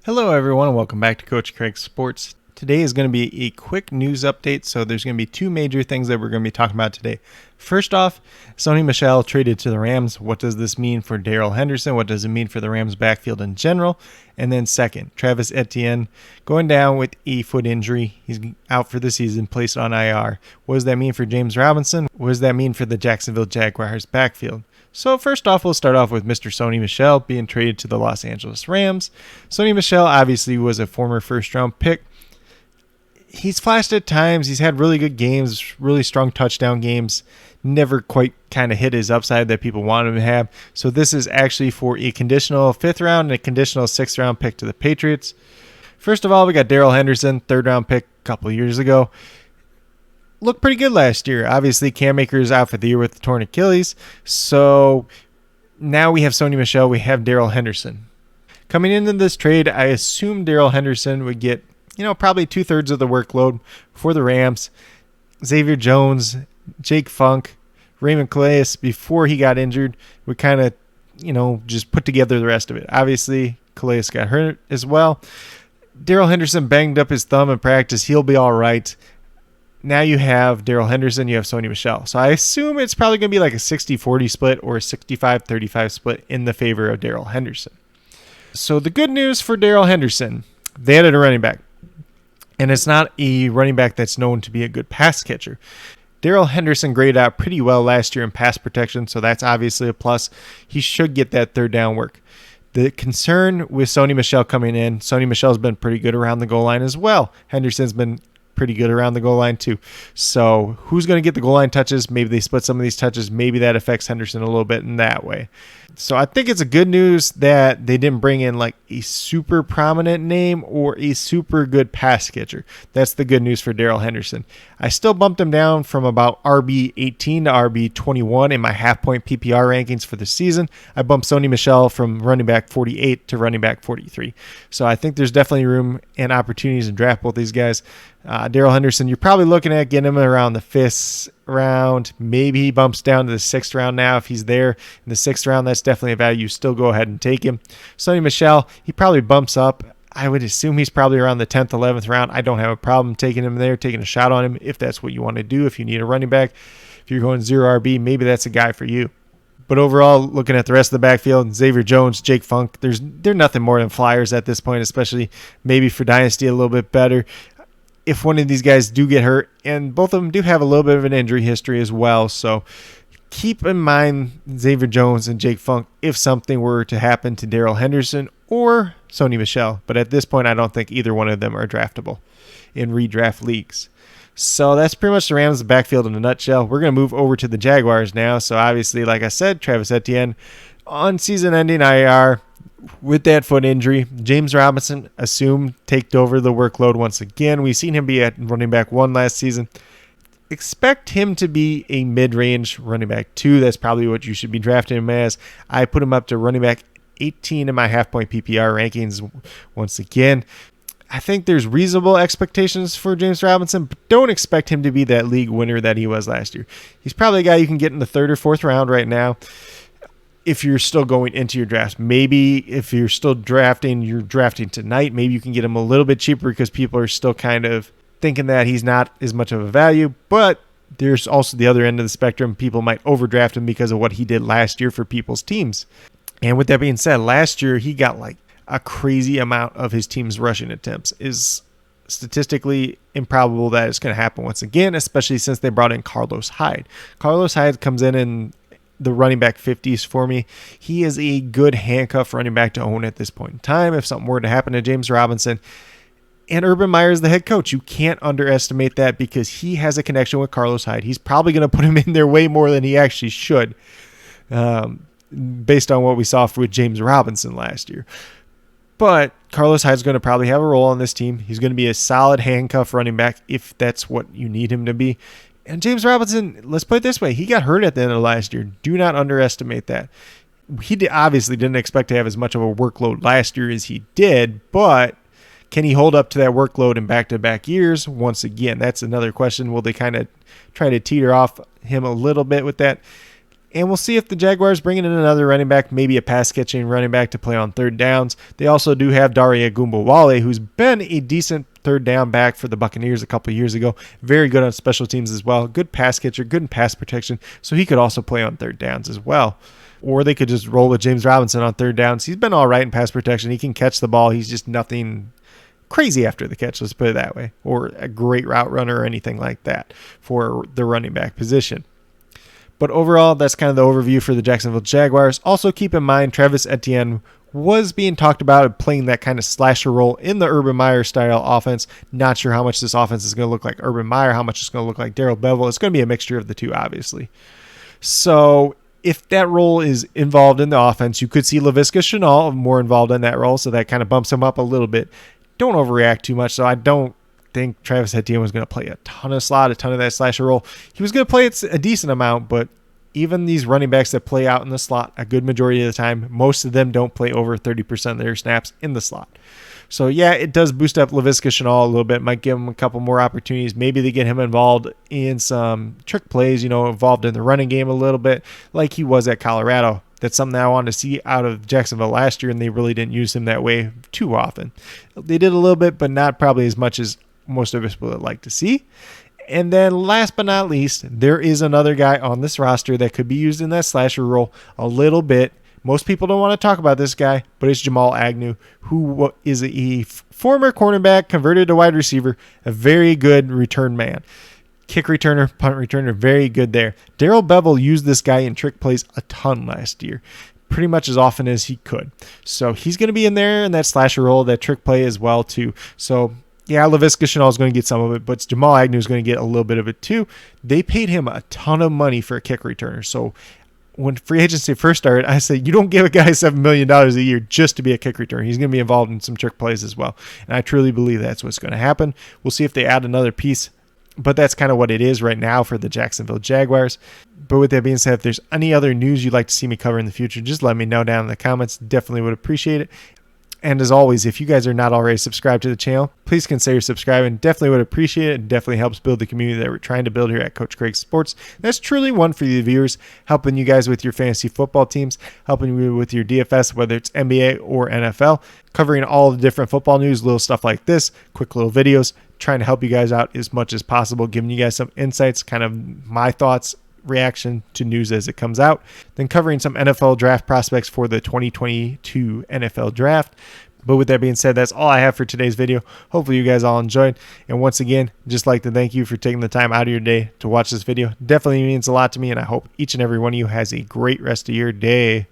Hello everyone and welcome back to Coach Craig Sports. Today is going to be a quick news update, so there's going to be two major things that we're going to be talking about today. First off, Sony Michel traded to the Rams. What does this mean for Darrell Henderson? What does it mean for the Rams backfield in general? And then second, Travis Etienne going down with a foot injury. He's out for the season, placed on IR. What does that mean for James Robinson? What does that mean for the Jacksonville Jaguars backfield? So first off, we'll start off with Mr. Sony Michel being traded to the Los Angeles Rams. Sony Michel obviously was a former first-round pick. He's flashed at times. He's had really good games, really strong touchdown games. Never quite kind of hit his upside that people wanted him to have. So this is actually for a conditional 5th round and a conditional 6th round pick to the Patriots. First of all, we got Darrell Henderson, 3rd round pick a couple of years ago. Looked pretty good last year. Obviously, Cam Akers out for the year with the torn Achilles. So now we have Sony Michel. We have Darrell Henderson. Coming into this trade, I assumed Darrell Henderson would get, probably 2/3 of the workload for the Rams. Xavier Jones, Jake Funk, Raymond Calais, before he got injured, would kind of, just put together the rest of it. Obviously, Calais got hurt as well. Darrell Henderson banged up his thumb in practice. He'll be all right. Now you have Darrell Henderson, you have Sony Michel. So I assume it's probably going to be like a 60-40 split or a 65-35 split in the favor of Darrell Henderson. So the good news for Darrell Henderson, they added a running back. And it's not a running back that's known to be a good pass catcher. Darrell Henderson graded out pretty well last year in pass protection, so that's obviously a plus. He should get that third down work. The concern with Sony Michel coming in, Sony Michel's been pretty good around the goal line as well. Henderson's been pretty good around the goal line too. So who's going to get the goal line touches? Maybe they split some of these touches. Maybe that affects Henderson a little bit in that way. So I think it's a good news that they didn't bring in like a super prominent name or a super good pass catcher. That's the good news for Darrell Henderson. I still bumped him down from about RB 18 to RB 21 in my half-point PPR rankings for the season. I bumped Sony Michel from running back 48 to running back 43. So I think there's definitely room and opportunities to draft both these guys. Darrell Henderson, you're probably looking at getting him around the 5th round. Maybe he bumps down to the 6th round now. If he's there in the 6th round, that's definitely a value. Still go ahead and take him. Sony Michel, he probably bumps up. I would assume he's probably around the 10th, 11th round. I don't have a problem taking him there, taking a shot on him if that's what you want to do. If you need a running back, if you're going 0 RB, maybe that's a guy for you. But overall, looking at the rest of the backfield, Xavier Jones, Jake Funk, they're nothing more than flyers at this point, especially maybe for Dynasty a little bit better. If one of these guys do get hurt, and both of them do have a little bit of an injury history as well, so keep in mind Xavier Jones and Jake Funk if something were to happen to Darrell Henderson or Sony Michel. But at this point, I don't think either one of them are draftable in redraft leagues. So that's pretty much the Rams' backfield in a nutshell. We're going to move over to the Jaguars now. So obviously, like I said, Travis Etienne on season-ending IR. With that foot injury, James Robinson assumed take over the workload once again. We've seen him be at running back 1 last season. Expect him to be a mid-range running back 2. That's probably what you should be drafting him as. I put him up to running back 18 in my half-point PPR rankings once again. I think there's reasonable expectations for James Robinson, but don't expect him to be that league winner that he was last year. He's probably a guy you can get in the 3rd or 4th round right now. If you're still going into your drafts, maybe if you're still drafting, you're drafting tonight, maybe you can get him a little bit cheaper because people are still kind of thinking that he's not as much of a value. But there's also the other end of the spectrum. People might overdraft him because of what he did last year for people's teams. And with that being said, last year he got like a crazy amount of his team's rushing attempts. Is statistically improbable that it's going to happen once again, especially since they brought in Carlos Hyde. Carlos Hyde comes in the running back 50s for me. He is a good handcuff running back to own at this point in time. If something were to happen to James Robinson, and Urban Meyer is the head coach, you can't underestimate that because he has a connection with Carlos Hyde. He's probably going to put him in there way more than he actually should, based on what we saw with James Robinson last year. But Carlos Hyde's going to probably have a role on this team. He's going to be a solid handcuff running back if that's what you need him to be. And James Robinson, let's put it this way, he got hurt at the end of last year. Do not underestimate that. He obviously didn't expect to have as much of a workload last year as he did, but can he hold up to that workload in back-to-back years? Once again, that's another question. Will they kind of try to teeter off him a little bit with that? And we'll see if the Jaguars bring in another running back, maybe a pass-catching running back to play on third downs. They also do have Dare Ogunbowale, who's been a decent third down back for the Buccaneers a couple years ago. Very good on special teams as well. Good pass catcher, good in pass protection, so he could also play on third downs as well. Or they could just roll with James Robinson on third downs. He's been all right in pass protection. He can catch the ball. He's just nothing crazy after the catch, let's put it that way, or a great route runner or anything like that for the running back position. But overall, that's kind of the overview for the Jacksonville Jaguars. Also, keep in mind, Travis Etienne was being talked about playing that kind of slasher role in the Urban Meyer style offense. Not sure how much this offense is going to look like Urban Meyer, how much it's going to look like Darrell Bevell. It's going to be a mixture of the two, obviously. So if that role is involved in the offense, you could see Laviska Shenault more involved in that role, so that kind of bumps him up a little bit. Don't overreact too much, so I don't think Travis Etienne was going to play a ton of slot, a ton of that slasher role. He was going to play it a decent amount, but even these running backs that play out in the slot a good majority of the time, most of them don't play over 30% of their snaps in the slot. So yeah, it does boost up Laviska Shenault a little bit, might give him a couple more opportunities. Maybe they get him involved in some trick plays, involved in the running game a little bit like he was at Colorado. That's something that I wanted to see out of Jacksonville last year, and they really didn't use him that way too often. They did a little bit, but not probably as much as most of us would like to see. And then last but not least, there is another guy on this roster that could be used in that slasher role a little bit. Most people don't want to talk about this guy, but it's Jamal Agnew, who is a former cornerback converted to wide receiver, a very good return man. Kick returner, punt returner, very good there. Darrell Bevell used this guy in trick plays a ton last year, pretty much as often as he could. So he's going to be in there in that slasher role, that trick play as well too. So yeah, Laviska Shenault is going to get some of it, but Jamal Agnew is going to get a little bit of it too. They paid him a ton of money for a kick returner. So when free agency first started, I said, you don't give a guy $7 million a year just to be a kick returner. He's going to be involved in some trick plays as well. And I truly believe that's what's going to happen. We'll see if they add another piece, but that's kind of what it is right now for the Jacksonville Jaguars. But with that being said, if there's any other news you'd like to see me cover in the future, just let me know down in the comments. Definitely would appreciate it. And as always, if you guys are not already subscribed to the channel, please consider subscribing. Definitely would appreciate it. It definitely helps build the community that we're trying to build here at Coach Craig Sports. That's truly one for the viewers, helping you guys with your fantasy football teams, helping you with your DFS, whether it's NBA or NFL, covering all the different football news, little stuff like this, quick little videos, trying to help you guys out as much as possible, giving you guys some insights, kind of my thoughts, reaction to news as it comes out, then covering some NFL draft prospects for the 2022 NFL draft. But with that being said, that's all I have for today's video. Hopefully you guys all enjoyed. And once again, just like to thank you for taking the time out of your day to watch this video. Definitely means a lot to me, and I hope each and every one of you has a great rest of your day.